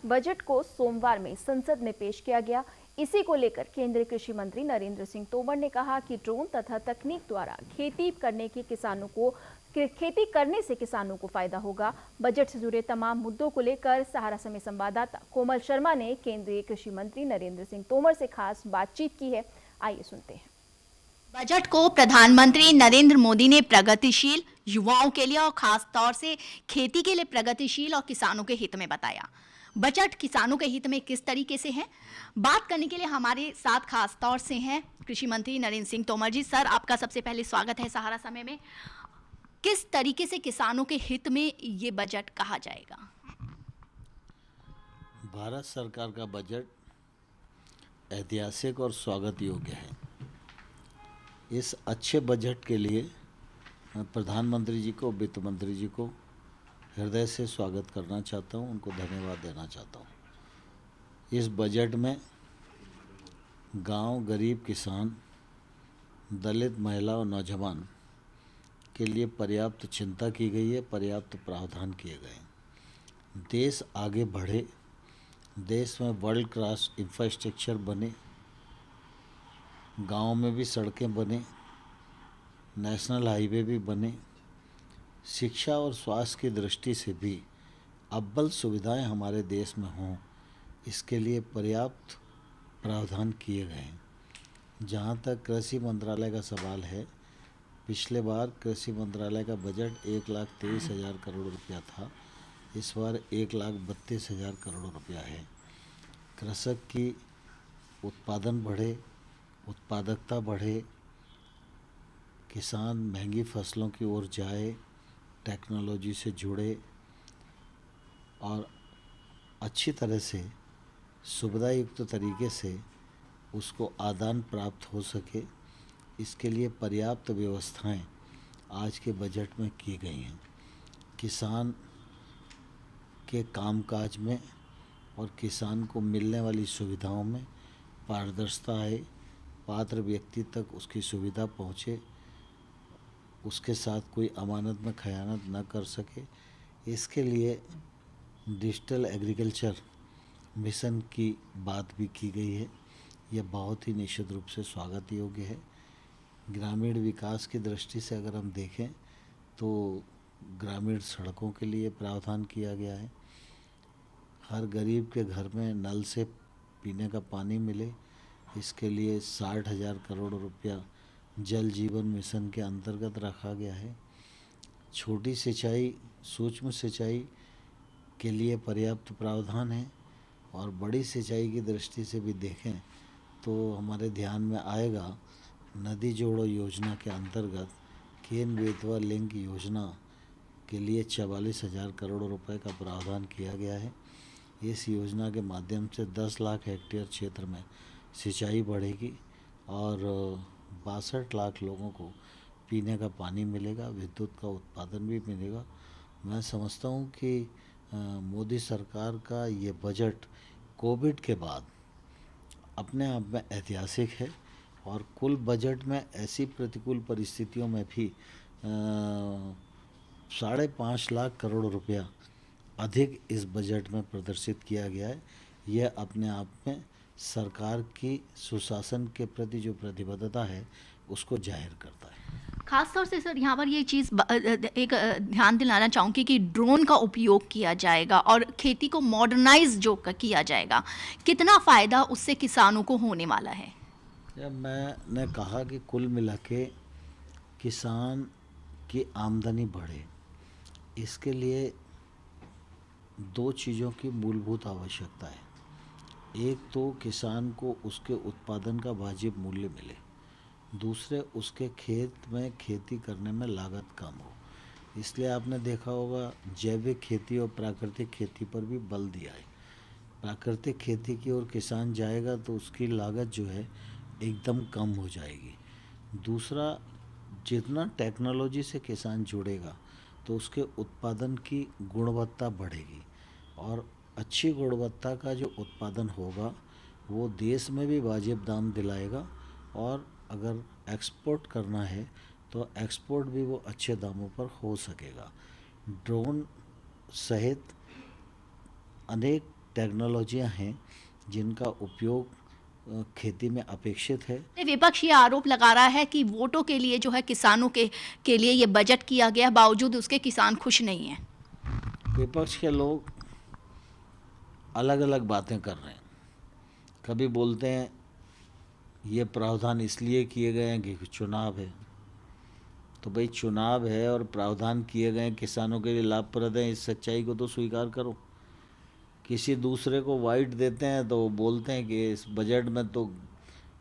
Budget को सोमवार में संसद में पेश किया गया। इसी को लेकर केंद्रीय कृषि मंत्री नरेंद्र सिंह तोमर ने कहा कि ड्रोन तथा तकनीक द्वारा खेती करने से किसानों को फायदा होगा। बजट से जुड़े तमाम मुद्दों को लेकर सहारा समय संवाददाता कोमल शर्मा ने केंद्रीय कृषि मंत्री नरेंद्र सिंह तोमर से खास बातचीत की है। आइए सुनते हैं। बजट को प्रधानमंत्री नरेंद्र मोदी ने प्रगतिशील, युवाओं के लिए और खास तौर से खेती के लिए प्रगतिशील और किसानों के हित में बताया। बजट किसानों के हित में किस तरीके से है, बात करने के लिए हमारे साथ खास तौर से हैं कृषि मंत्री नरेंद्र सिंह तोमर जी। सर, आपका सबसे पहले स्वागत है सहारा समय में। किस तरीके से किसानों के हित में ये बजट कहा जाएगा? भारत सरकार का बजट ऐतिहासिक और स्वागत योग्य है। इस अच्छे बजट के लिए मैं प्रधानमंत्री जी को, वित्त मंत्री जी को हृदय से स्वागत करना चाहता हूं, उनको धन्यवाद देना चाहता हूं। इस बजट में गांव, गरीब किसान, दलित, महिला और नौजवान के लिए पर्याप्त चिंता की गई है, पर्याप्त प्रावधान किए गए हैं। देश आगे बढ़े, देश में वर्ल्ड क्लास इंफ्रास्ट्रक्चर बने, गांव में भी सड़कें बने, नेशनल हाईवे भी बने, शिक्षा और स्वास्थ्य की दृष्टि से भी अव्वल सुविधाएं हमारे देश में हों, इसके लिए पर्याप्त प्रावधान किए गए हैं। जहां तक कृषि मंत्रालय का सवाल है, पिछले बार कृषि मंत्रालय का बजट 1,23,000 करोड़ रुपया था, इस बार 1,32,000 करोड़ रुपया है। कृषक की उत्पादन बढ़े, उत्पादकता बढ़े, किसान महंगी फसलों की ओर जाए, टेक्नोलॉजी से जुड़े और अच्छी तरह से सुविधायुक्त तरीके से उसको आदान प्राप्त हो सके, इसके लिए पर्याप्त व्यवस्थाएं आज के बजट में की गई हैं। किसान के कामकाज में और किसान को मिलने वाली सुविधाओं में पारदर्शिता है, पात्र व्यक्ति तक उसकी सुविधा पहुँचे, उसके साथ कोई अमानत में खयानत न कर सके, इसके लिए डिजिटल एग्रीकल्चर मिशन की बात भी की गई है। यह बहुत ही निश्चित रूप से स्वागत योग्य है। ग्रामीण विकास की दृष्टि से अगर हम देखें तो ग्रामीण सड़कों के लिए प्रावधान किया गया है। हर गरीब के घर में नल से पीने का पानी मिले, इसके लिए 60,000 करोड़ रुपया जल जीवन मिशन के अंतर्गत रखा गया है। छोटी सिंचाई, सूक्ष्म सिंचाई के लिए पर्याप्त प्रावधान है और बड़ी सिंचाई की दृष्टि से भी देखें तो हमारे ध्यान में आएगा नदी जोड़ो योजना के अंतर्गत केन बेतवा लिंक योजना के लिए 44,000 करोड़ रुपए का प्रावधान किया गया है। इस योजना के माध्यम से 10 लाख हेक्टेयर क्षेत्र में सिंचाई बढ़ेगी और 62 लाख लोगों को पीने का पानी मिलेगा, विद्युत का उत्पादन भी मिलेगा। मैं समझता हूँ कि मोदी सरकार का ये बजट कोविड के बाद अपने आप में ऐतिहासिक है और कुल बजट में ऐसी प्रतिकूल परिस्थितियों में भी 5.5 लाख करोड़ रुपया अधिक इस बजट में प्रदर्शित किया गया है। यह अपने आप में सरकार की सुशासन के प्रति जो प्रतिबद्धता है उसको जाहिर करता है। खासतौर से सर, यहाँ पर ये चीज़ एक ध्यान दिलाना चाहूँगी कि ड्रोन का उपयोग किया जाएगा और खेती को मॉडर्नाइज जो किया जाएगा, कितना फ़ायदा उससे किसानों को होने वाला है? मैंने कहा कि कुल मिला के किसान की आमदनी बढ़े, इसके लिए दो चीज़ों की मूलभूत आवश्यकता है। एक तो किसान को उसके उत्पादन का वाजिब मूल्य मिले, दूसरे उसके खेत में खेती करने में लागत कम हो। इसलिए आपने देखा होगा जैविक खेती और प्राकृतिक खेती पर भी बल दिया है। प्राकृतिक खेती की ओर किसान जाएगा तो उसकी लागत जो है एकदम कम हो जाएगी। दूसरा, जितना टेक्नोलॉजी से किसान जुड़ेगा तो उसके उत्पादन की गुणवत्ता बढ़ेगी और अच्छी गुणवत्ता का जो उत्पादन होगा वो देश में भी वाजिब दाम दिलाएगा और अगर एक्सपोर्ट करना है तो एक्सपोर्ट भी वो अच्छे दामों पर हो सकेगा। ड्रोन सहित अनेक टेक्नोलॉजियां हैं जिनका उपयोग खेती में अपेक्षित है। विपक्ष ये आरोप लगा रहा है कि वोटों के लिए जो है किसानों के लिए ये बजट किया गया, बावजूद उसके किसान खुश नहीं हैं। विपक्ष के लोग अलग अलग बातें कर रहे हैं। कभी बोलते हैं ये प्रावधान इसलिए किए गए हैं कि चुनाव है, तो भाई चुनाव है और प्रावधान किए गए हैं किसानों के लिए लाभप्रद हैं, इस सच्चाई को तो स्वीकार करो। किसी दूसरे को वाइट देते हैं तो बोलते हैं कि इस बजट में तो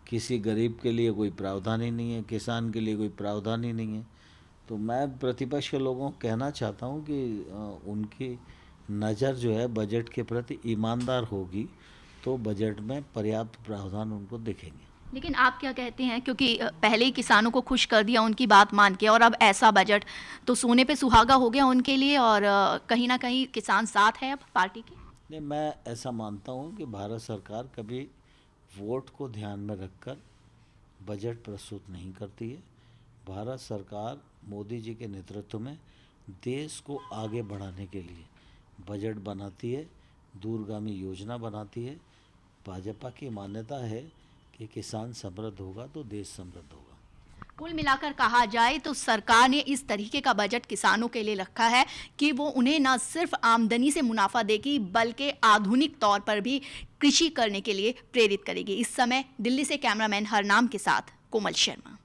किसी गरीब के लिए कोई प्रावधान ही नहीं है, किसान के लिए कोई प्रावधान ही नहीं है। तो मैं प्रतिपक्ष के लोगों को कहना चाहता हूं कि उनकी नज़र जो है बजट के प्रति ईमानदार होगी तो बजट में पर्याप्त प्रावधान उनको दिखेंगे। लेकिन आप क्या कहते हैं, क्योंकि पहले ही किसानों को खुश कर दिया उनकी बात मान के, और अब ऐसा बजट तो सोने पे सुहागा हो गया उनके लिए, और कहीं ना कहीं किसान साथ है अब पार्टी के? नहीं, मैं ऐसा मानता हूं कि भारत सरकार कभी वोट को ध्यान में रखकर बजट प्रस्तुत नहीं करती है। भारत सरकार मोदी जी के नेतृत्व में देश को आगे बढ़ाने के लिए बजट बनाती है, दूरगामी योजना बनाती है। भाजपा की मान्यता है कि किसान समृद्ध होगा तो देश समृद्ध होगा। कुल मिलाकर कहा जाए तो सरकार ने इस तरीके का बजट किसानों के लिए रखा है कि वो उन्हें न सिर्फ आमदनी से मुनाफा देगी, बल्कि आधुनिक तौर पर भी कृषि करने के लिए प्रेरित करेगी। इस समय दिल्ली से कैमरामैन हरनाम के साथ कोमल शर्मा।